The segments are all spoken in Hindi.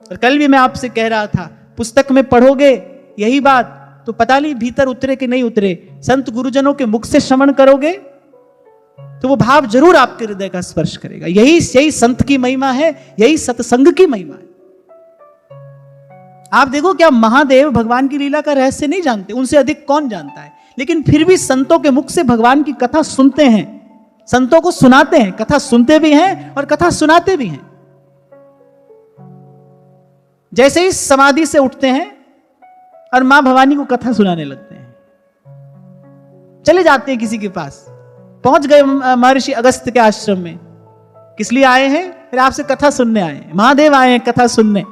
और कल भी मैं आपसे कह रहा था, पुस्तक में पढ़ोगे यही बात तो पता नहीं भीतर उतरे कि नहीं उतरे। संत गुरुजनों के मुख से श्रवण करोगे तो वो भाव जरूर आपके हृदय का स्पर्श करेगा। यही संत की महिमा है, यही सत्संग की महिमा है। आप देखो, क्या महादेव भगवान की लीला का रहस्य नहीं जानते? उनसे अधिक कौन जानता है? लेकिन फिर भी संतों के मुख से भगवान की कथा सुनते हैं, संतों को सुनाते हैं, कथा सुनते भी हैं और कथा सुनाते भी हैं। जैसे ही समाधि से उठते हैं और मां भवानी को कथा सुनाने लगते हैं, चले जाते हैं किसी के पास, पहुंच गए महर्षि अगस्त्य के आश्रम में। किस लिए आए हैं? फिर आपसे कथा सुनने आए हैं। महादेव आए हैं कथा सुनने,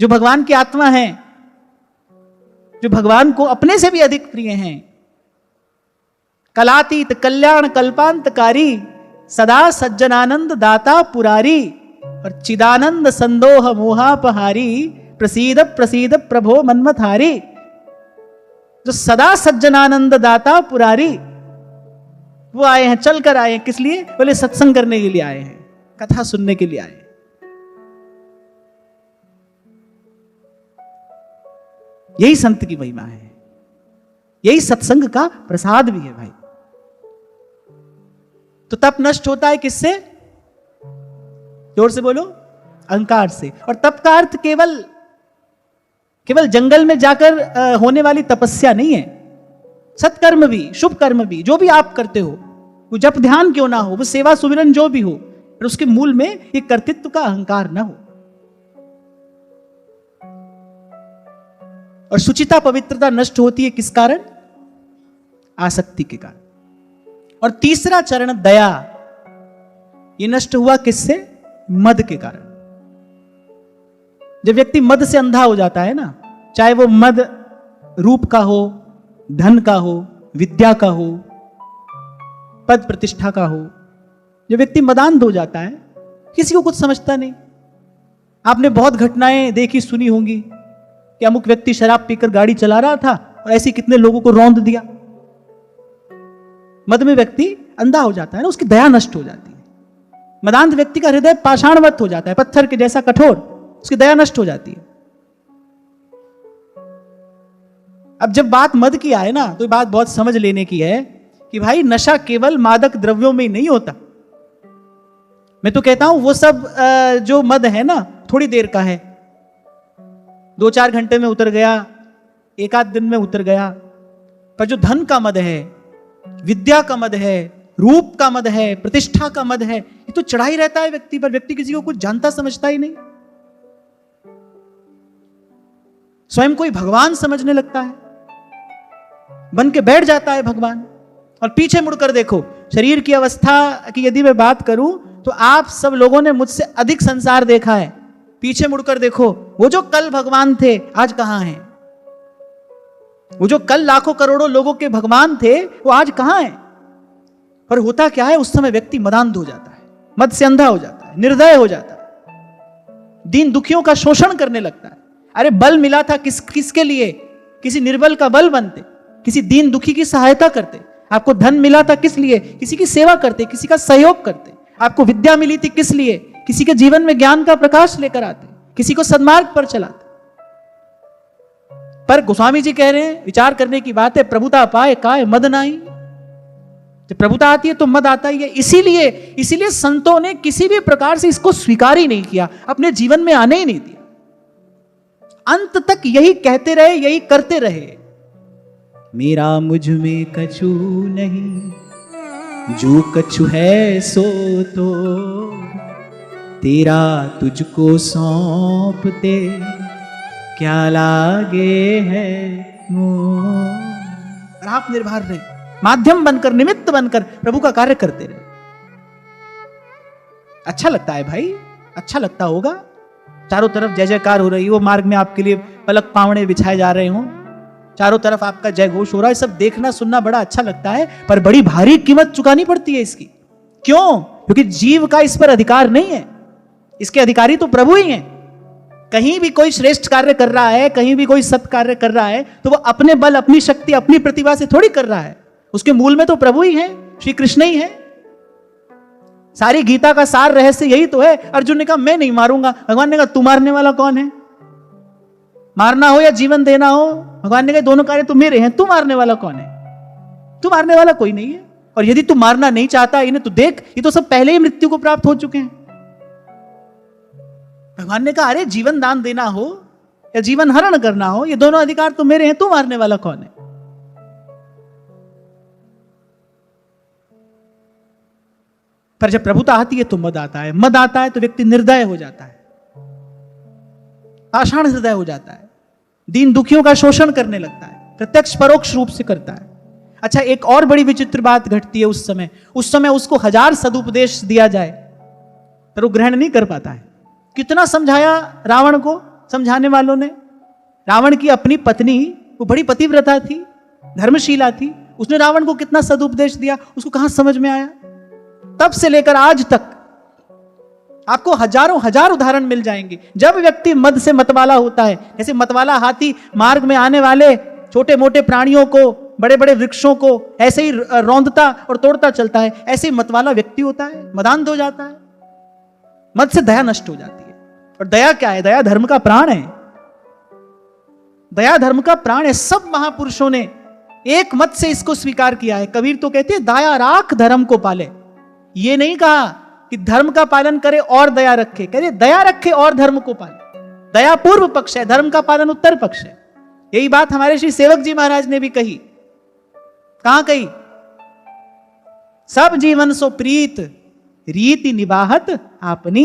जो भगवान की आत्मा है, जो भगवान को अपने से भी अधिक प्रिय हैं। कलातीत कल्याण कल्पांतकारी, सदा सज्जनानंद दाता पुरारी, और चिदानंद संदोह मोहापहारी, प्रसीद प्रसीद प्रभो मन्मथारी। जो सदा सज्जनानंद दाता पुरारी, वो आए हैं, चलकर आए हैं। किस लिए? बोले सत्संग करने के लिए आए हैं, कथा सुनने के लिए आए हैं। यही संत की महिमा है, यही सत्संग का प्रसाद भी है भाई। तो तप नष्ट होता है किससे? जोर से बोलो, अहंकार से। और तप का अर्थ केवल जंगल में जाकर होने वाली तपस्या नहीं है। सत्कर्म भी, शुभ कर्म भी, जो भी आप करते हो, वो जप ध्यान क्यों ना हो, वो सेवा सुमिरन जो भी हो, पर उसके मूल में एक कर्तृत्व का अहंकार ना हो। और शुचिता पवित्रता नष्ट होती है किस कारण? आसक्ति के कारण। और तीसरा चरण दया, ये नष्ट हुआ किससे? मद के कारण। जब व्यक्ति मद से अंधा हो जाता है ना, चाहे वो मद रूप का हो, धन का हो, विद्या का हो, पद प्रतिष्ठा का हो, जब व्यक्ति मदांध हो जाता है, किसी को कुछ समझता नहीं। आपने बहुत घटनाएं देखी सुनी होंगी कि अमुक व्यक्ति शराब पीकर गाड़ी चला रहा था और ऐसे कितने लोगों को रौंद दिया। मद में व्यक्ति अंधा हो जाता है ना, उसकी दया नष्ट हो जाती है। मदांध व्यक्ति का हृदय पाषाणवत हो जाता है, पत्थर के जैसा कठोर, उसकी दया नष्ट हो जाती है। अब जब बात मद की आए ना, तो बात बहुत समझ लेने की है कि भाई नशा केवल मादक द्रव्यों में ही नहीं होता। मैं तो कहता हूं वो सब जो मद है ना, थोड़ी देर का है, 2-4 घंटे में उतर गया, 1 आध दिन में उतर गया। पर जो धन का मद है, विद्या का मद है, रूप का मद है, प्रतिष्ठा का मद है, ये तो चढ़ा ही रहता है व्यक्ति पर। व्यक्ति किसी को कुछ जानता समझता ही नहीं, स्वयं कोई भगवान समझने लगता है, बन के बैठ जाता है भगवान। और पीछे मुड़कर देखो, शरीर की अवस्था की यदि मैं बात करूं तो आप सब लोगों ने मुझसे अधिक संसार देखा है। पीछे मुड़कर देखो, वो जो कल भगवान थे आज कहां हैं? वो जो कल लाखों करोड़ों लोगों के भगवान थे, वो आज कहां हैं? पर होता क्या है, उस समय व्यक्ति मदांध हो जाता है, मद से अंधा हो जाता है, निर्दय हो जाता है, दीन दुखियों का शोषण करने लगता है। अरे बल मिला था किसके लिए? किसी निर्बल का बल बनते, किसी दीन दुखी की सहायता करते। आपको धन मिला था किस लिए? किसी की सेवा करते, किसी का सहयोग करते। आपको विद्या मिली थी किस लिए? किसी के जीवन में ज्ञान का प्रकाश लेकर आते, किसी को सन्मार्ग पर चलाते। पर गोस्वामी जी कह रहे हैं, विचार करने की बात है, प्रभुता पाए काय मद नाही। जब प्रभुता आती है तो मद आता ही है। इसीलिए संतों ने किसी भी प्रकार से इसको स्वीकार ही नहीं किया, अपने जीवन में आने ही नहीं दिया। अंत तक यही कहते रहे, यही करते रहे, मेरा मुझ में कछु नहीं, जो कछु है सो तो तेरा तुझको सौंपते, क्या लागे है मोह। आप निर्भर रहे, माध्यम बनकर, निमित्त बनकर प्रभु का कार्य करते रहे। अच्छा लगता है भाई, अच्छा लगता होगा। चारों तरफ जय जयकार हो रही हो, मार्ग में आपके लिए पलक पावड़े बिछाए जा रहे हो, चारों तरफ आपका जय घोष हो रहा है, सब देखना सुनना बड़ा अच्छा लगता है। पर बड़ी भारी कीमत चुकानी पड़ती है इसकी। क्यों? क्योंकि जीव का इस पर अधिकार नहीं है, इसके अधिकारी तो प्रभु ही हैं। कहीं भी कोई श्रेष्ठ कार्य कर रहा है, कहीं भी कोई सत्य कार्य कर रहा है, तो वो अपने बल, अपनी शक्ति, अपनी प्रतिभा से थोड़ी कर रहा है। उसके मूल में तो प्रभु ही है, श्री कृष्ण ही है। सारी गीता का सार रहस्य यही तो है। अर्जुन ने कहा मैं नहीं मारूंगा। भगवान ने कहा तू मारने वाला कौन है? मारना हो या जीवन देना हो, भगवान ने कहा दोनों कार्य तो मेरे हैं, तू मारने वाला कौन है? तू मारने वाला कोई नहीं है। और यदि तू मारना नहीं चाहता इन्हें तो देख, ये तो सब पहले ही मृत्यु को प्राप्त हो चुके हैं। भगवान ने कहा अरे जीवन दान देना हो या जीवन हरण करना हो, ये दोनों अधिकार तो मेरे हैं, तू मारने वाला कौन है? पर जब प्रभुता आती है तो मद आता है। मद आता है तो व्यक्ति निर्दय हो जाता है, पाषाण हृदय हो जाता है, दीन दुखियों का शोषण करने लगता है, प्रत्यक्ष परोक्ष रूप से करता है। अच्छा, एक और बड़ी विचित्र बात घटती है उस समय उसको 1000 सदुपदेश दिया जाए पर वो ग्रहण नहीं कर पाता है। कितना समझाया रावण को समझाने वालों ने। रावण की अपनी पत्नी वो बड़ी पतिव्रता थी, धर्मशीला थी, उसने रावण को कितना सदुपदेश दिया, उसको कहां समझ में आया? तब से लेकर आज तक आपको हजारों हजार उदाहरण मिल जाएंगे। जब व्यक्ति मद से मतवाला होता है, जैसे मतवाला हाथी मार्ग में आने वाले छोटे मोटे प्राणियों को, बड़े बड़े वृक्षों को ऐसे ही रौंदता और तोड़ता चलता है, ऐसे ही मतवाला व्यक्ति होता है, मदान्ध हो जाता है। मद से दया नष्ट हो जाती है। और दया क्या है? दया धर्म का प्राण है। दया धर्म का प्राण है। सब महापुरुषों ने एक मत से इसको स्वीकार किया है। कबीर तो कहते हैं दया राख धर्म को पाले। ये नहीं कहा कि धर्म का पालन करे और दया रखे, कह रहे दया रखे और धर्म को पाले। दया पूर्व पक्ष है, धर्म का पालन उत्तर पक्ष है। यही बात हमारे श्री सेवक जी महाराज ने भी कही। कहां कही? सब जीवन सो प्रीत रीति निवाहत आपनी।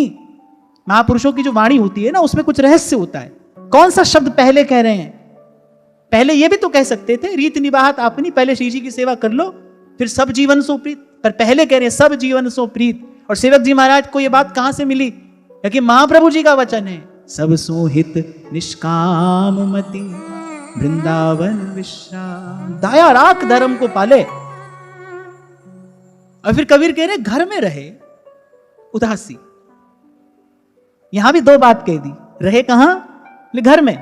महापुरुषों की जो वाणी होती है ना, उसमें कुछ रहस्य होता है। कौन सा शब्द पहले कह रहे हैं? पहले ये भी तो कह सकते थे रीति निवाहत आपनी, पहले श्री जी की सेवा कर लो फिर सब जीवन सो प्रीत, पर पहले कह रहे हैं सब जीवन सो प्रीत। और सेवक जी महाराज को यह बात कहां से मिली? क्योंकि महाप्रभु जी का वचन है, सब सोहित निष्काम मति वृंदावन विश्राम। दया राख धर्म को पाले। और फिर कबीर कह रहे घर में रहे उदासी। यहां भी दो बात कह दी, रहे कहां? घर में।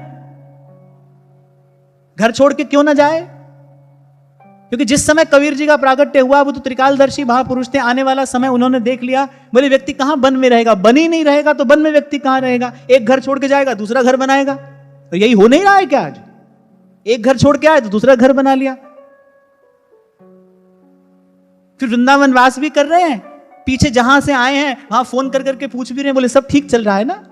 घर छोड़ के क्यों ना जाए? क्योंकि जिस समय कबीर जी का प्रागट्य हुआ वो तो त्रिकालदर्शी महापुरुष थे। आने वाला समय उन्होंने देख लिया, बोले व्यक्ति कहां वन में रहेगा? वन ही नहीं रहेगा तो वन में व्यक्ति कहां रहेगा? एक घर छोड़ के जाएगा दूसरा घर बनाएगा। तो यही हो नहीं रहा है क्या आज? एक घर छोड़ के आए तो दूसरा घर बना लिया। फिर वृंदावन वास भी कर रहे हैं, पीछे जहां से आए हैं वहां फोन कर करके पूछ भी रहे हैं, बोले सब ठीक चल रहा है ना,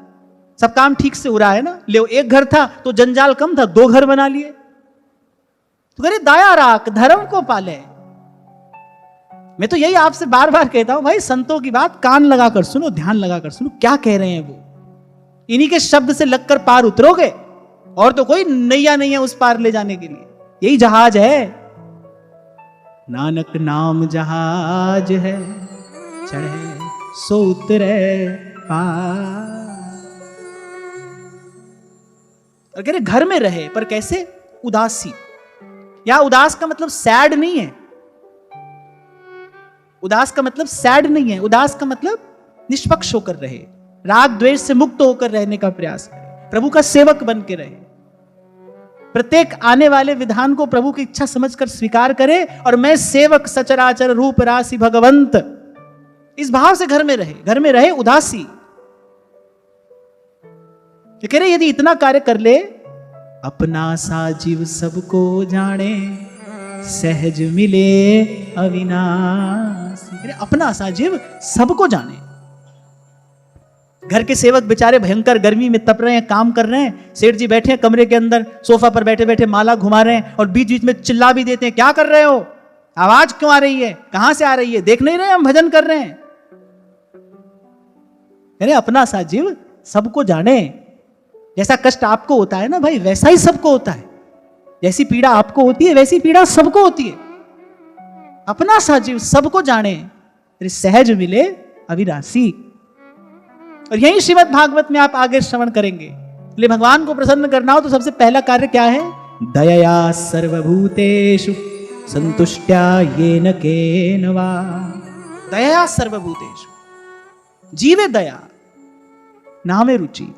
सब काम ठीक से हो रहा है ना? ले एक घर था तो जंजाल कम था, 2 घर बना लिए। तो कह दया राख धर्म को पाले। मैं तो यही आपसे बार बार कहता हूं भाई, संतों की बात कान लगाकर सुनो, ध्यान लगाकर सुनो, क्या कह रहे हैं वो। इन्हीं के शब्द से लगकर पार उतरोगे, और तो कोई नैया नहीं है उस पार ले जाने के लिए। यही जहाज है, नानक नाम जहाज है, चढ़े सो उतरे पार। और कह रहे घर में रहे, पर कैसे? उदासी। या उदास का मतलब सैड नहीं है। उदास का मतलब सैड नहीं है। उदास का मतलब निष्पक्ष होकर रहे, राग द्वेष से मुक्त होकर रहने का प्रयास करे, प्रभु का सेवक बन के रहे, प्रत्येक आने वाले विधान को प्रभु की इच्छा समझकर स्वीकार करे, और मैं सेवक सचराचर रूप राशि भगवंत, इस भाव से घर में रहे। घर में रहे उदासी। कह रहे यदि इतना कार्य कर ले, अपना सा जीव सबको जाने, सहज मिले अविनाशी। अपना सा जीव सबको जाने। घर के सेवक बेचारे भयंकर गर्मी में तप रहे हैं, काम कर रहे हैं, सेठ जी बैठे हैं कमरे के अंदर, सोफा पर बैठे बैठे माला घुमा रहे हैं, और बीच बीच में चिल्ला भी देते हैं, क्या कर रहे हो, आवाज क्यों आ रही है, कहां से आ रही है, देख नहीं रहे हम भजन कर रहे हैं। अरे अपना सा जीव सबको जाने। जैसा कष्ट आपको होता है ना भाई, वैसा ही सबको होता है। जैसी पीड़ा आपको होती है वैसी पीड़ा सबको होती है। अपना सा जीव सबको जाने, सहज मिले अविनाशी। और यही श्रीमद् भागवत में आप आगे श्रवण करेंगे। इसलिए भगवान को प्रसन्न करना हो तो सबसे पहला कार्य क्या है? दयया सर्वभूतेषु संतुष्ट्या येन केन वा। दयया सर्वभूतेषु, जीवे दया, नामे रुचि।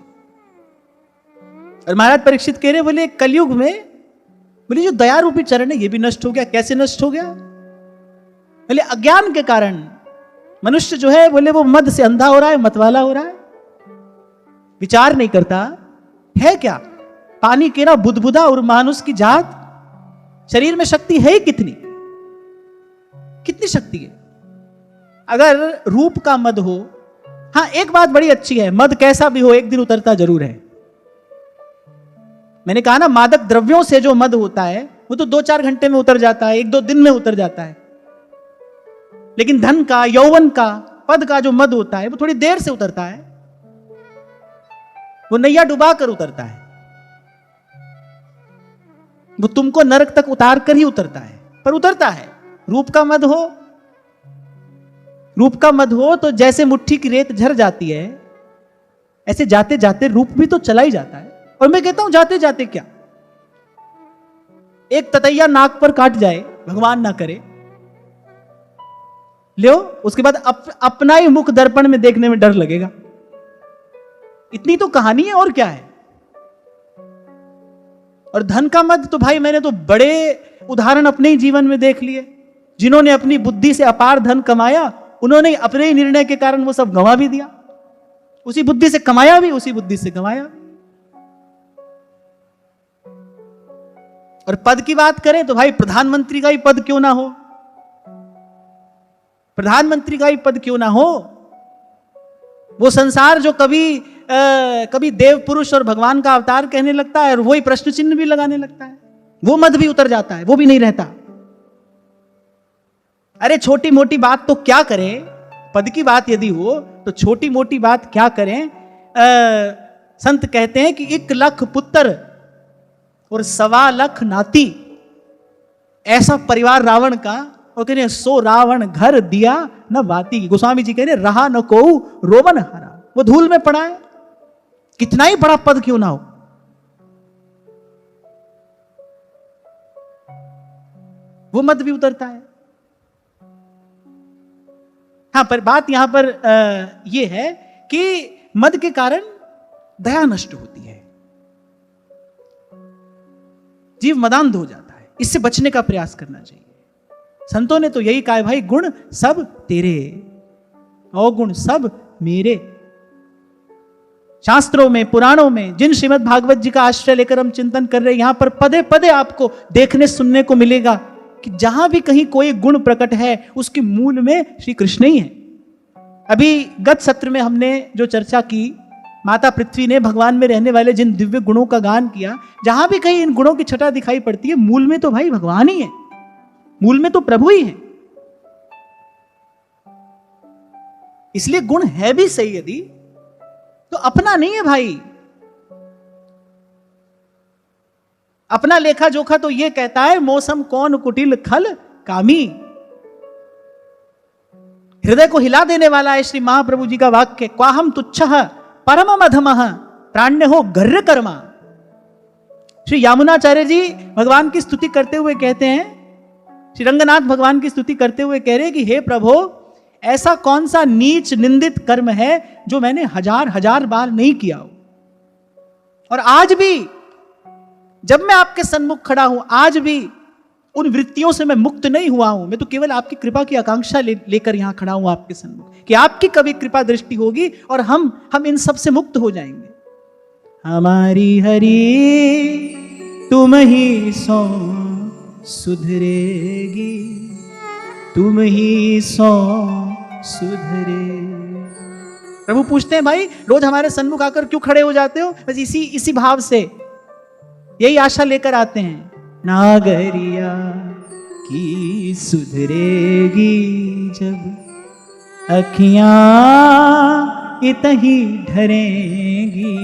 और महाराज परीक्षित कह रहे, बोले कलयुग में, बोले जो दया रूपी चरण है ये भी नष्ट हो गया। कैसे नष्ट हो गया? बोले अज्ञान के कारण मनुष्य जो है बोले वो मद से अंधा हो रहा है, मतवाला हो रहा है, विचार नहीं करता है क्या? पानी के ना बुदबुदा और मानुष की जात, शरीर में शक्ति है कितनी, कितनी शक्ति है? अगर रूप का मद हो, हाँ एक बात बड़ी अच्छी है, मद कैसा भी हो एक दिन उतरता जरूर है। मैंने कहा ना, मादक द्रव्यों से जो मद होता है वो तो 2-4 घंटे में उतर जाता है, 1-2 दिन में उतर जाता है। लेकिन धन का, यौवन का, पद का जो मद होता है वो थोड़ी देर से उतरता है, वो नैया डुबा कर उतरता है, वो तुमको नरक तक उतार कर ही उतरता है, पर उतरता है। रूप का मद हो, रूप का मद हो तो जैसे मुट्ठी की रेत झर जाती है, ऐसे जाते जाते रूप भी तो चला ही जाता है। और मैं कहता हूं जाते जाते क्या, एक ततैया नाक पर काट जाए, भगवान ना करे, लो उसके बाद अपना ही मुख दर्पण में देखने में डर लगेगा। इतनी तो कहानी है, और क्या है। और धन का मद तो भाई मैंने तो बड़े उदाहरण अपने ही जीवन में देख लिए, जिन्होंने अपनी बुद्धि से अपार धन कमाया, उन्होंने अपने ही निर्णय के कारण वो सब गंवा भी दिया। उसी बुद्धि से कमाया भी, उसी बुद्धि से गंवाया भी। और पद की बात करें तो भाई प्रधानमंत्री का ही पद क्यों ना हो, प्रधानमंत्री का ही पद क्यों ना हो। वो संसार जो कभी देव पुरुष और भगवान का अवतार कहने लगता है और वही प्रश्न चिन्ह भी लगाने लगता है, वो मद भी उतर जाता है, वो भी नहीं रहता। अरे छोटी मोटी बात तो क्या करें, पद की बात यदि हो तो छोटी मोटी बात क्या करें। संत कहते हैं कि 1 लाख पुत्र और 1.25 लाख नाती, ऐसा परिवार रावण का। और कह रहे 100 रावण घर दिया न बाती की। गोस्वामी जी कह रहे रहा न को रोवन हरा, वो धूल में पड़ा है, कितना ही बड़ा पद क्यों ना हो। वो मद भी उतरता है। हाँ, पर बात यहां पर यह है कि मद के कारण दया नष्ट होती है, जीव मदांध हो जाता है। इससे बचने का प्रयास करना चाहिए। संतों ने तो यही कहा है, भाई गुण सब तेरे, अवगुण सब मेरे। शास्त्रों में, पुराणों में जिन श्रीमद् भागवत जी का आश्रय लेकर हम चिंतन कर रहे हैं, यहां पर पदे पदे आपको देखने सुनने को मिलेगा कि जहां भी कहीं कोई गुण प्रकट है उसके मूल में श्री कृष्ण ही है। अभी गत सत्र में हमने जो चर्चा की, माता पृथ्वी ने भगवान में रहने वाले जिन दिव्य गुणों का गान किया, जहां भी कहीं इन गुणों की छटा दिखाई पड़ती है, मूल में तो भाई भगवान ही है, मूल में तो प्रभु ही है। इसलिए गुण है भी सही यदि तो अपना नहीं है भाई। अपना लेखा जोखा तो यह कहता है, मौसम कौन कुटिल खल कामी। हृदय को हिला देने वाला है श्री महाप्रभु जी का वाक्य, क्वाहम तुच्छः परम मधमः प्राण्य हो गर्र कर्मा। श्री यामुनाचार्य जी भगवान की स्तुति करते हुए कहते हैं, श्री रंगनाथ भगवान की स्तुति करते हुए कह रहे कि हे प्रभु, ऐसा कौन सा नीच निंदित कर्म है जो मैंने 1000 बार नहीं किया हो। और आज भी जब मैं आपके सन्मुख खड़ा हूं, आज भी उन वृत्तियों से मैं मुक्त नहीं हुआ हूं। मैं तो केवल आपकी कृपा की आकांक्षा लेकर यहां खड़ा हूं आपके सन्मुख, कि आपकी कभी कृपा दृष्टि होगी और हम इन सब से मुक्त हो जाएंगे। हमारी हरि तुम ही सो सुधरेगी, तुम ही सो सुधरे। प्रभु पूछते हैं, भाई रोज हमारे सन्मुख आकर क्यों खड़े हो जाते हो? बस इसी भाव से, यही आशा लेकर आते हैं, नागरिया की सुधरेगी जब अखियां इतही ढरेंगी।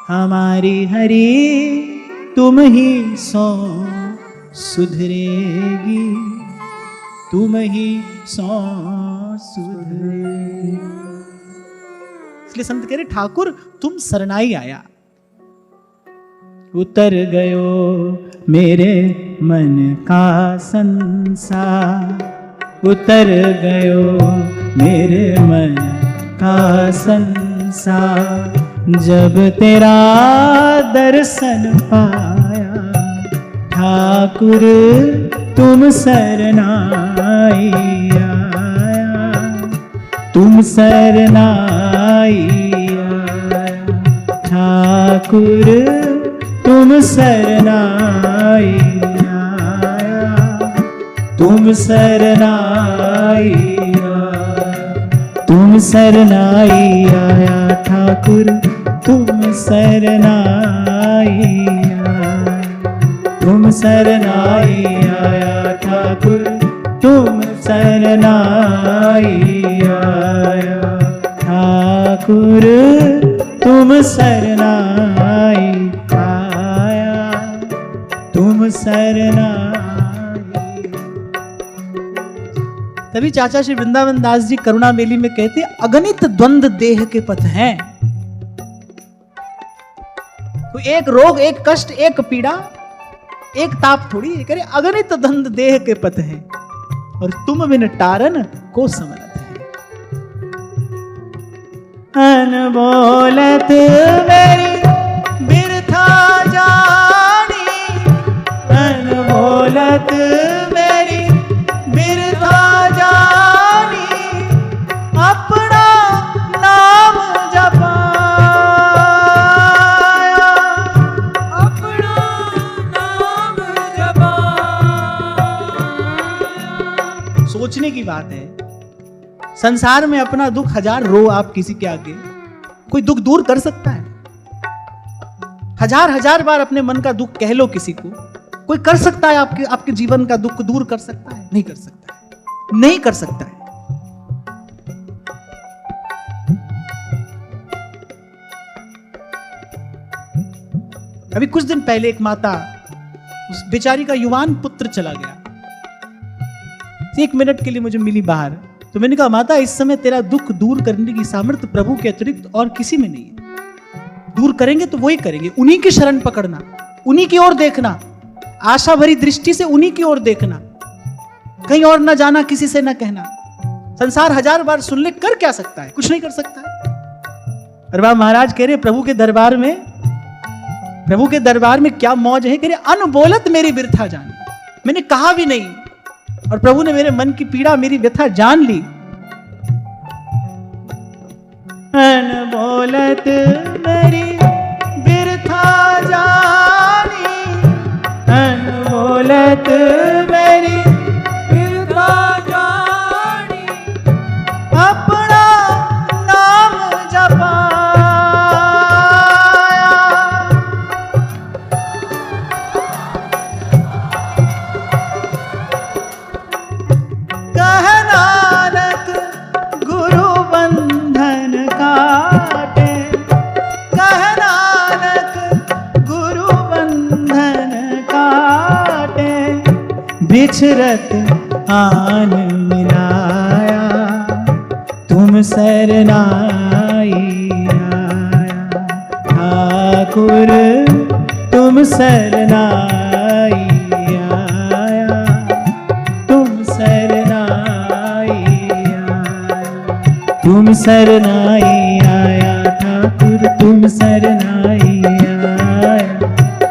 हमारी हरि तुम ही सो सुधरेगी, तुम ही सो सुधरेगी। इसलिए संत कह रहे, ठाकुर तुम शरणाई आया, उतर गयो मेरे मन का संसार, उतर गयो मेरे मन का संसार। जब तेरा दर्शन पाया ठाकुर तुम शरणाई आया, तुम शरनाई आया ठाकुर तुम शरनाई आया, तुम शरनाई आया, तुम शरनाई आया ठाकुर तुम शरनाई आया, तुम शरनाई आया ठाकुर तुम शरनाई आया ठाकुर तुम शरनाई आया, तुम शरनाई। तभी चाचा श्री वृंदावन दास जी करुणा मेली में कहते अगणित द्वंद देह के पथ हैं। तो एक रोग, एक कष्ट, एक पीड़ा, एक ताप थोड़ी है, करे अगणित द्वंद देह के पथ हैं और तुम बिन टारन को समरथ है। अनबोलत मेरी बिरथा जानी, अनबोलत मेरी बिरथा जानी, अपना नाम जपाया, अपना नाम जपाया। सोचने की बात है, संसार में अपना दुख हजार रो आप किसी के आगे, कोई दुख दूर कर सकता है? हजार हजार बार अपने मन का दुख कह लो किसी को, कोई कर सकता है आपके जीवन का दुख दूर कर सकता है? नहीं कर सकता है, नहीं कर सकता है। अभी कुछ दिन पहले एक माता, उस बेचारी का युवान पुत्र चला गया, 1 मिनट के लिए मुझे मिली बाहर, तो मैंने कहा माता इस समय तेरा दुख दूर करने की सामर्थ्य प्रभु के अतिरिक्त और किसी में नहीं है। दूर करेंगे तो वही करेंगे, उन्हीं की शरण पकड़ना, उन्हीं की ओर देखना, आशा भरी दृष्टि से उन्हीं की ओर देखना, कहीं और ना जाना, किसी से ना कहना। संसार हजार बार सुन ले, कर क्या सकता है? कुछ नहीं कर सकता है। अरे वाह, महाराज कह रहे प्रभु के दरबार में, प्रभु के दरबार में क्या मौज है। कह रहे अनबोलत मेरी बिरथा जानी, मैंने कहा भी नहीं और प्रभु ने मेरे मन की पीड़ा, मेरी व्यथा जान ली। अनबोलत मेरी बिरथा जानी, अनबोलत मेरी बिरथा जानी, अपना नाम जपाया, कह नानक गुरु बंधन काटे, कह नानक गुरु बंधन काटे, बिछरत आन मिलाया, तुम शरनाई आया ठाकुर तुम शरनाई आया, तुम शरनाई आया, तुम शरनाई आया ठाकुर तुम शरनाई आया,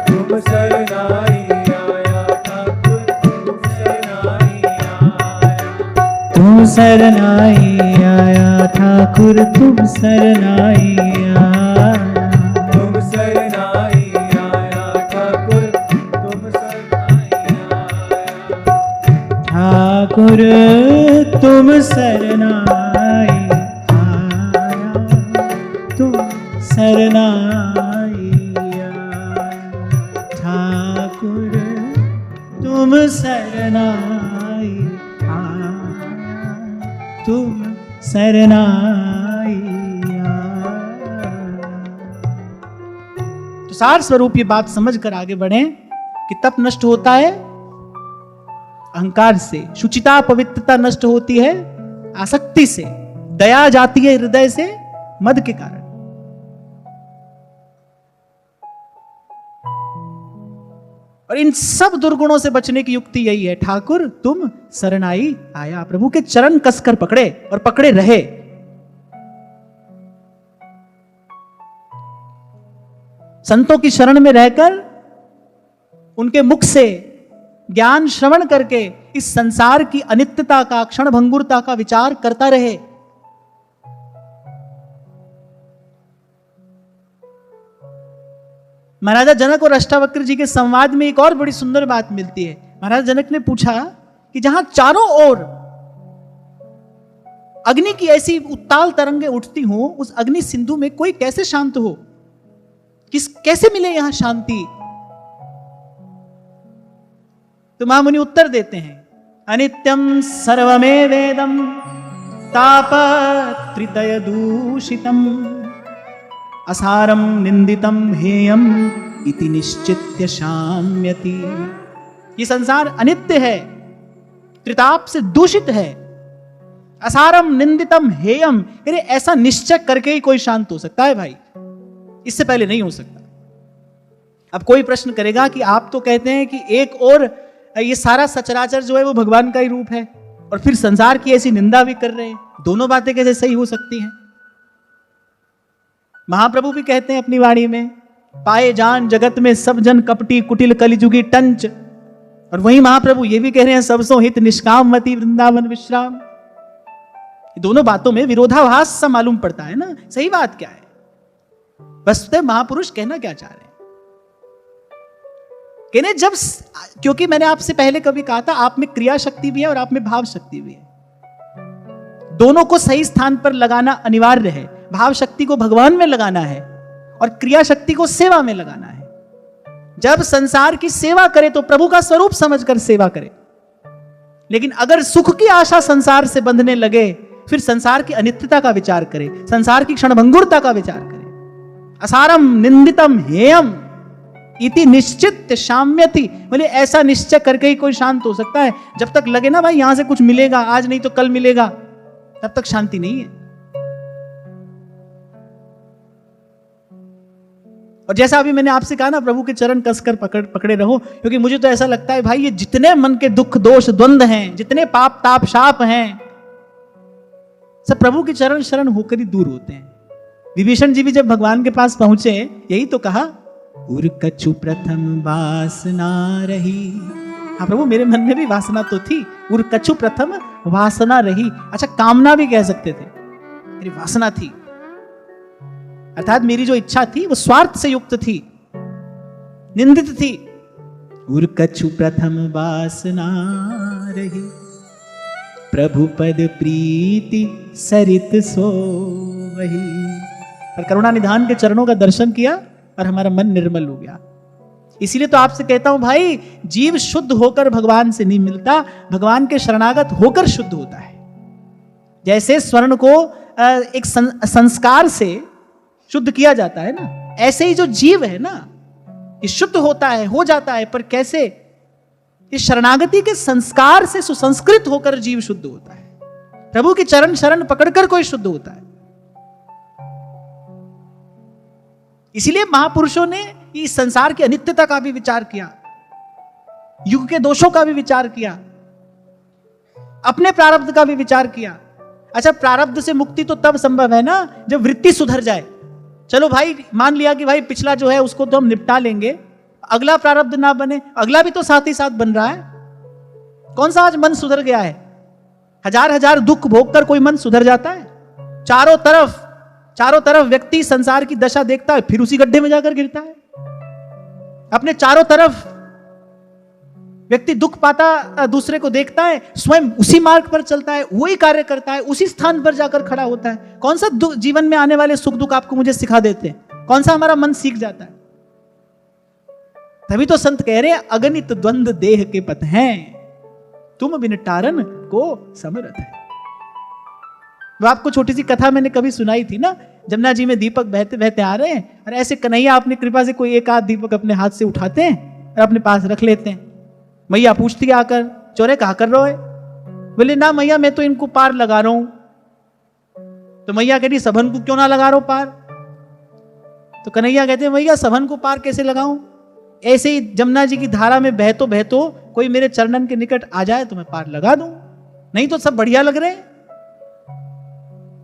तुम शरनाई आया ठाकुर तुम शरनाई आया, तुम शरनाई आया ठाकुर तुम शरनाई आया, तुम शरनाई आया ठाकुर तुम शरनाई आया, ठाकुर तुम शरनाई आया, तुम शरनाई आया, ठाकुर तुम शरनाई आया, तुम शरनाई आया। तो सार स्वरूप ये बात समझ कर आगे बढ़े कि तप नष्ट होता है अहंकार से, शुचिता पवित्रता नष्ट होती है आसक्ति से, दया जाती है हृदय से मद के कारण। और इन सब दुर्गुणों से बचने की युक्ति यही है, ठाकुर तुम शरणाई आया, प्रभु के चरण कसकर पकड़े और पकड़े रहे। संतों की शरण में रहकर उनके मुख से ज्ञान श्रवण करके इस संसार की अनित्यता का, क्षण भंगुरता का विचार करता रहे। महाराजा जनक और अष्टावक्र जी के संवाद में एक और बड़ी सुंदर बात मिलती है। महाराजा जनक ने पूछा कि जहां चारों ओर अग्नि की ऐसी उत्ताल तरंगें उठती हो, उस अग्नि सिंधु में कोई कैसे शांत हो, कैसे मिले यहां शांति? तो महामुनि उत्तर देते हैं, अनित्यम सर्वमेवेदम तापत्रितय दूषितम असारम निंदितम हेयम इति निश्चित्य शाम्यति। ये संसार अनित्य है, त्रिताप से दूषित है। असारम निंदितम हेयम, अरे ऐसा निश्चय करके ही कोई शांत हो सकता है भाई, इससे पहले नहीं हो सकता। अब कोई प्रश्न करेगा कि आप तो कहते हैं कि एक और ये सारा सचराचर जो है वो भगवान का ही रूप है, और फिर संसार की ऐसी निंदा भी कर रहे हैं, दोनों बातें कैसे सही हो सकती हैं? महाप्रभु भी कहते हैं अपनी वाणी में, पाए जान जगत में सब जन कपटी कुटिल कलिजुगी टंच, और वही महाप्रभु ये भी कह रहे हैं, सबसो हित निष्काम मति वृंदावन विश्राम। दोनों बातों में विरोधाभास सा मालूम पड़ता है ना। सही बात क्या है? वस्तुतः महापुरुष कहना क्या चाह रहे हैं? कहने जब, क्योंकि मैंने आपसे पहले कभी कहा था, आप में क्रिया शक्ति भी है और आप में भाव शक्ति भी है। दोनों को सही स्थान पर लगाना अनिवार्य है। भाव शक्ति को भगवान में लगाना है और क्रिया शक्ति को सेवा में लगाना है। जब संसार की सेवा करे तो प्रभु का स्वरूप समझकर सेवा करे, लेकिन अगर सुख की आशा संसार से बंधने लगे, फिर संसार की अनित्यता का विचार करे, संसार की क्षणभंगुरता का विचार करे। असारम निंदितम हेयम इति निश्चित शाम्यति, बोले ऐसा निश्चय करके ही कोई शांत हो सकता है। जब तक लगे ना भाई यहां से कुछ मिलेगा, आज नहीं तो कल मिलेगा, तब तक शांति नहीं है। और जैसा अभी मैंने आपसे कहा ना, प्रभु के चरण कसकर पकड़े रहो, क्योंकि मुझे तो ऐसा लगता है भाई ये जितने मन के दुख दोष द्वंद्व हैं, जितने पाप ताप शाप हैं, सब प्रभु के चरण शरण होकर ही दूर होते हैं। विभीषण जी भी जब भगवान के पास पहुंचे, यही तो कहा, उर कछु प्रथम वासना रही। हाँ प्रभु, मेरे मन में भी वासना तो थी, उर कछु प्रथम वासना रही। अच्छा, कामना भी कह सकते थे, मेरी वासना थी, अर्थात मेरी जो इच्छा थी वो स्वार्थ से युक्त थी, निंदित थी। उर कछु प्रथम वासना रही, प्रभु पद प्रीति सरित सो वही। पर करुणा निधान के चरणों का दर्शन किया और हमारा मन निर्मल हो गया। इसीलिए तो आपसे कहता हूं भाई, जीव शुद्ध होकर भगवान से नहीं मिलता, भगवान के शरणागत होकर शुद्ध होता है। जैसे स्वर्ण को एक संस्कार से शुद्ध किया जाता है ना, ऐसे ही जो जीव है ना, ये शुद्ध होता है, हो जाता है। पर कैसे? इस शरणागति के संस्कार से सुसंस्कृत होकर जीव शुद्ध होता है। प्रभु की चरण शरण पकड़कर कोई शुद्ध होता है। इसीलिए महापुरुषों ने इस संसार की अनित्यता का भी विचार किया, युग के दोषों का भी विचार किया, अपने प्रारब्ध का भी विचार किया। अच्छा, प्रारब्ध से मुक्ति तो तब संभव है ना जब वृत्ति सुधर जाए। चलो भाई, मान लिया कि भाई पिछला जो है उसको तो हम निपटा लेंगे, अगला प्रारब्ध ना बने, अगला भी तो साथ ही साथ बन रहा है। कौन सा आज मन सुधर गया है? हजार हजार दुख भोग कर कोई मन सुधर जाता है? चारों तरफ व्यक्ति संसार की दशा देखता है, फिर उसी गड्ढे में जाकर गिरता है। अपने चारों तरफ व्यक्ति दुख पाता दूसरे को देखता है, स्वयं उसी मार्ग पर चलता है, वही कार्य करता है, उसी स्थान पर जाकर खड़ा होता है। कौन सा जीवन में आने वाले सुख दुख आपको मुझे सिखा देते हैं? कौन सा हमारा मन सीख जाता है? तभी तो संत कह रहे हैं, अगणित द्वंद्व देह के पथ हैं, तुम बिन टारन को समरथ है। वो आपको छोटी सी कथा मैंने कभी सुनाई थी ना, जमुना जी में दीपक बहते बहते आ रहे हैं, और ऐसे कन्हैया अपनी कृपा से कोई एक आध दीपक अपने हाथ से उठाते हैं और अपने पास रख लेते हैं। मैया पूछती है आकर, चोरे कहा कर रहे हो? बोले ना मैया, मैं तो इनको पार लगा रहा हूं। तो मैया कहती, सबन को क्यों ना लगा रहा हो पार? तो कन्हैया कहते हैं, मैया सबन को पार कैसे लगाऊं? ऐसे ही जमुना जी की धारा में बहतो बहतो कोई मेरे चरणन के निकट आ जाए तो मैं पार लगा दूं। नहीं तो सब बढ़िया लग रहे हैं,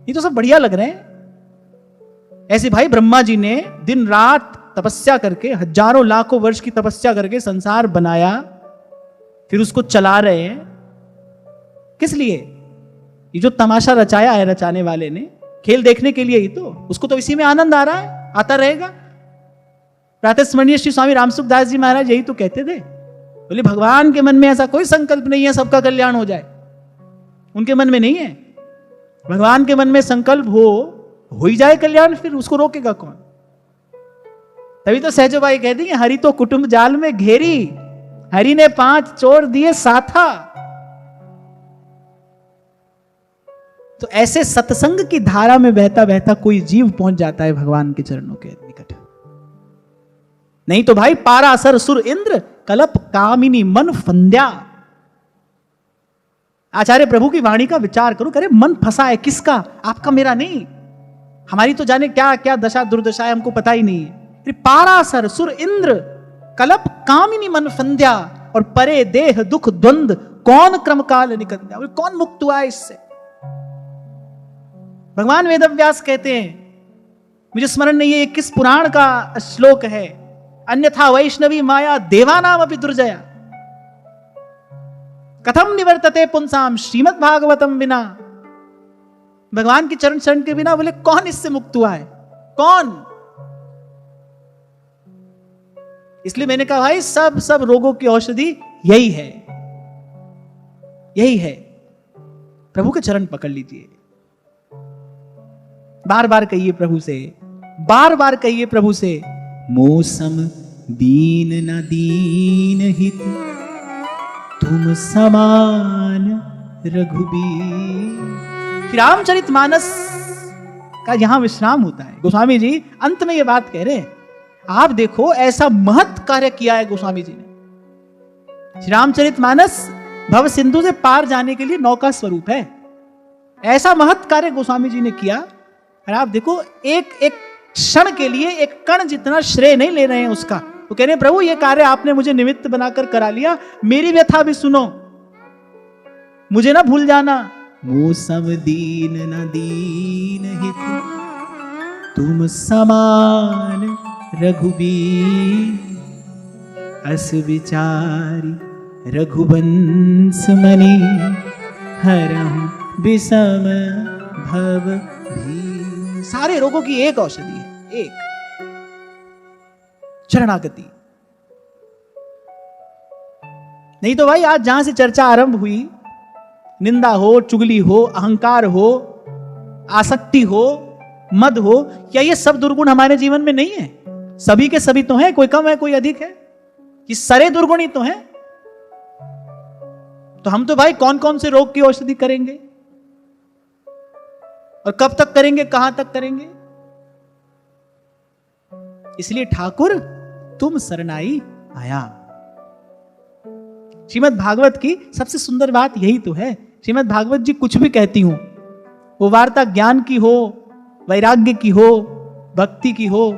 ये तो सब बढ़िया लग रहे हैं। ऐसे भाई ब्रह्मा जी ने दिन रात तपस्या करके, हजारों लाखों वर्ष की तपस्या करके संसार बनाया, फिर उसको चला रहे हैं। किस लिए? ये जो तमाशा रचाया है रचाने वाले ने, खेल देखने के लिए ही तो। उसको तो इसी में आनंद आ रहा है, आता रहेगा। प्रातः स्मरणीय श्री स्वामी रामसुखदास जी महाराज यही तो कहते थे, बोले भगवान के मन में ऐसा कोई संकल्प नहीं है सबका कल्याण हो जाए, उनके मन में नहीं है। भगवान के मन में संकल्प हो ही जाए कल्याण, फिर उसको रोकेगा कौन? तभी तो सहजोबाई कहती है, हरि तो कुटुंब जाल में घेरी, हरि ने 5 चोर दिए साथा। तो ऐसे सत्संग की धारा में बहता बहता कोई जीव पहुंच जाता है भगवान के चरणों के निकट। नहीं तो भाई पारासर सुर इंद्र, कलप कामिनी मन फंद्या। आचार्य प्रभु की वाणी का विचार करो, करे मन फंसा है किसका? आपका मेरा नहीं, हमारी तो जाने क्या क्या दशा दुर्दशा है, हमको पता ही नहीं है। पारासर सुर इंद्र, कलप कामिनी मन फंद्या, और परे देह दुख द्वंद, कौन क्रम काल निकंद्या। कौन मुक्त हुआ है इससे? भगवान वेदव्यास कहते हैं, मुझे स्मरण नहीं है किस पुराण का श्लोक है, अन्यथा वैष्णवी माया देवानाम अपि दुर्जया, कथम निवर्तते पुंसाम श्रीमद् भागवतम बिना। भगवान की चरण शरण के बिना बोले कौन इससे मुक्त हुआ है? कौन? इसलिए मैंने कहा भाई सब रोगों की औषधि यही है, यही है। प्रभु के चरण पकड़ लीजिए, बार बार कहिए प्रभु से, बार बार कहिए प्रभु से, मौसम दीन न दीन हित तुम समान रघुबीर। श्री रामचरितमानस का यहां विश्राम होता है। गोस्वामी जी अंत में यह बात कह रहे हैं, आप देखो ऐसा महत् कार्य किया है गोस्वामी जी ने। श्री रामचरितमानस भव सिंधु से पार जाने के लिए नौका स्वरूप है। ऐसा महत् कार्य गोस्वामी जी ने किया, और आप देखो एक एक क्षण के लिए एक कण जितना श्रेय नहीं ले रहे हैं उसका। वो कह रहे हैं प्रभु ये कार्य आपने मुझे निमित्त बनाकर करा लिया, मेरी व्यथा भी सुनो, मुझे ना भूल जाना। मौसम दीन न दीन हित तुम समान रघुबीर, अस विचारी रघुवंश मणि, हरहु विषम भव भीर। सारे रोगों की एक औषधि है, एक शरणागति। नहीं तो भाई आज जहां से चर्चा आरंभ हुई, निंदा हो, चुगली हो, अहंकार हो, आसक्ति हो, मद हो, क्या ये सब दुर्गुण हमारे जीवन में नहीं है? सभी के सभी तो हैं, कोई कम है कोई अधिक है, कि सारे दुर्गुण ही तो हैं। तो हम तो भाई कौन कौन से रोग की औषधि करेंगे, और कब तक करेंगे, कहां तक करेंगे? इसलिए ठाकुर तुम शरणाई आया। श्रीमद् भागवत की सबसे सुंदर बात यही तो है। श्रीमद् भागवत जी कुछ भी कहती हूं, वो वार्ता ज्ञान की हो, वैराग्य की हो, भक्ति की हो,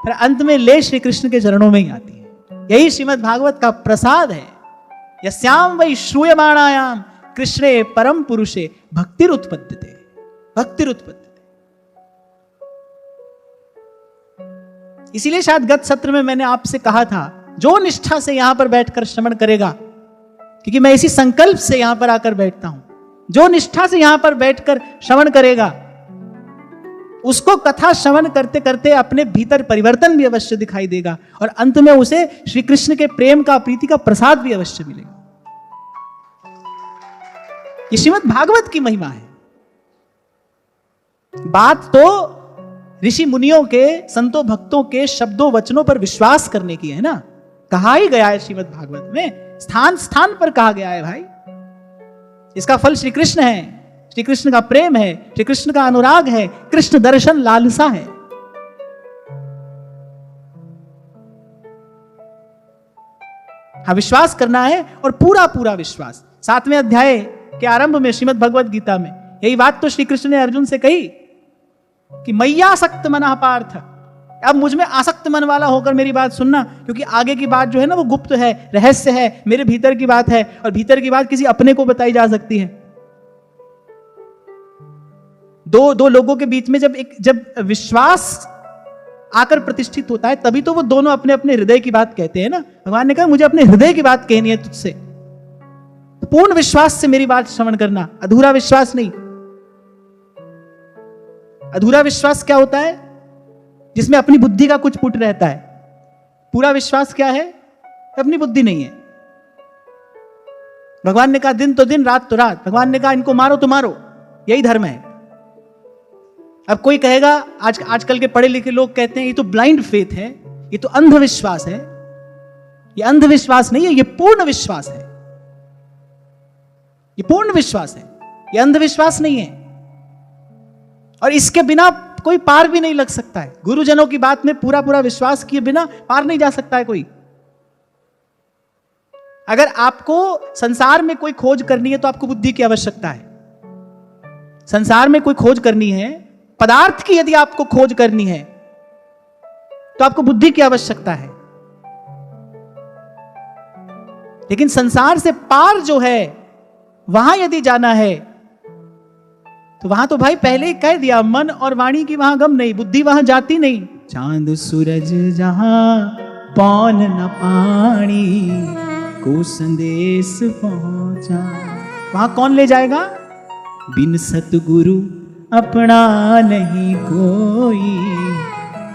फिर अंत में ले श्री कृष्ण के चरणों में ही आती है। यही श्रीमद् भागवत का प्रसाद है। यस्याम वै श्रूयमाणायाम कृष्णे परम पुरुषे भक्तिरुत्पद्यते, भक्तिरुत्पद्यते। इसीलिए शायद गत सत्र में मैंने आपसे कहा था, जो निष्ठा से यहां पर बैठकर श्रवण करेगा, क्योंकि मैं इसी संकल्प से यहां पर आकर बैठता हूं, जो निष्ठा से यहां पर बैठकर श्रवण करेगा, उसको कथा श्रवण करते करते अपने भीतर परिवर्तन भी अवश्य दिखाई देगा, और अंत में उसे श्री कृष्ण के प्रेम का, प्रीति का प्रसाद भी अवश्य मिलेगा। ये श्रीमद् भागवत की महिमा है। बात तो ऋषि मुनियों के, संतों भक्तों के शब्दों वचनों पर विश्वास करने की है ना। कहा ही गया है श्रीमद् भागवत में, स्थान स्थान पर कहा गया है भाई, इसका फल श्री कृष्ण है, श्री कृष्ण का प्रेम है, श्री कृष्ण का अनुराग है, कृष्ण दर्शन लालसा है। हाँ, विश्वास करना है, और पूरा पूरा विश्वास। 7वें अध्याय के आरंभ में श्रीमद् भगवद गीता में यही बात तो श्री कृष्ण ने अर्जुन से कही कि मैयासक्त मनः पार्थ, अब मुझ में आसक्त मन वाला होकर मेरी बात सुनना, क्योंकि आगे की बात जो है ना वो गुप्त है, रहस्य है, मेरे भीतर की बात है, और भीतर की बात किसी अपने को बताई जा सकती है। दो लोगों के बीच में जब विश्वास आकर प्रतिष्ठित होता है, तभी तो वो दोनों अपने अपने हृदय की बात कहते हैं ना। भगवान ने कहा मुझे अपने हृदय की बात कहनी है तुझसे, तो पूर्ण विश्वास से मेरी बात श्रवण करना, अधूरा विश्वास नहीं। अधूरा विश्वास क्या होता है? जिसमें अपनी बुद्धि का कुछ पुट रहता है, पूरा विश्वास क्या है? अपनी बुद्धि नहीं है। भगवान ने कहा दिन तो दिन, रात तो रात। भगवान ने कहा इनको मारो तो मारो, यही धर्म है। अब कोई कहेगा, आजकल के पढ़े लिखे लोग कहते हैं ये तो ब्लाइंड फेथ है, ये तो अंधविश्वास है। ये अंधविश्वास नहीं है, ये पूर्ण विश्वास है। ये पूर्ण विश्वास है, ये अंधविश्वास नहीं है। और इसके बिना कोई पार भी नहीं लग सकता है। गुरुजनों की बात में पूरा पूरा विश्वास किए बिना पार नहीं जा सकता है कोई। अगर आपको संसार में कोई खोज करनी है तो आपको बुद्धि की आवश्यकता है। संसार में कोई खोज करनी है, पदार्थ की यदि आपको खोज करनी है तो आपको बुद्धि की आवश्यकता है। लेकिन संसार से पार जो है, वहां यदि जाना है तो वहां तो भाई पहले ही कह दिया, मन और वाणी की वहां गम नहीं, बुद्धि वहां जाती नहीं। चांद सूरज जहां पौन न पानी, को संदेश पहुंचा। वहां कौन ले जाएगा? बिन सतगुरु अपना नहीं कोई,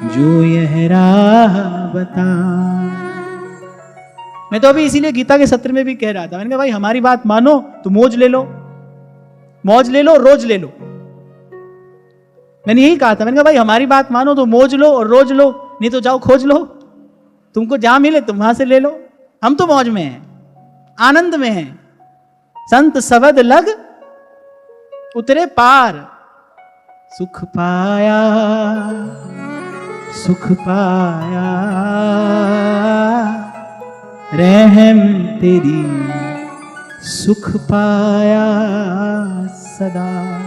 जो यह राह बता। मैं तो अभी इसीलिए गीता के सत्र में भी कह रहा था, मैंने कहा भाई हमारी बात मानो तो मौज ले लो, मौज ले लो, रोज ले लो। मैंने यही कहा था, मैंने कहा भाई हमारी बात मानो तो मौज लो और रोज लो, नहीं तो जाओ खोज लो। तुमको जहां मिले तुम वहां से ले लो। हम तो मौज में हैं, आनंद में हैं। संत सबद लग उतरे पार, सुख पाया, सुख पाया, रहम तेरी सुख पाया सदा।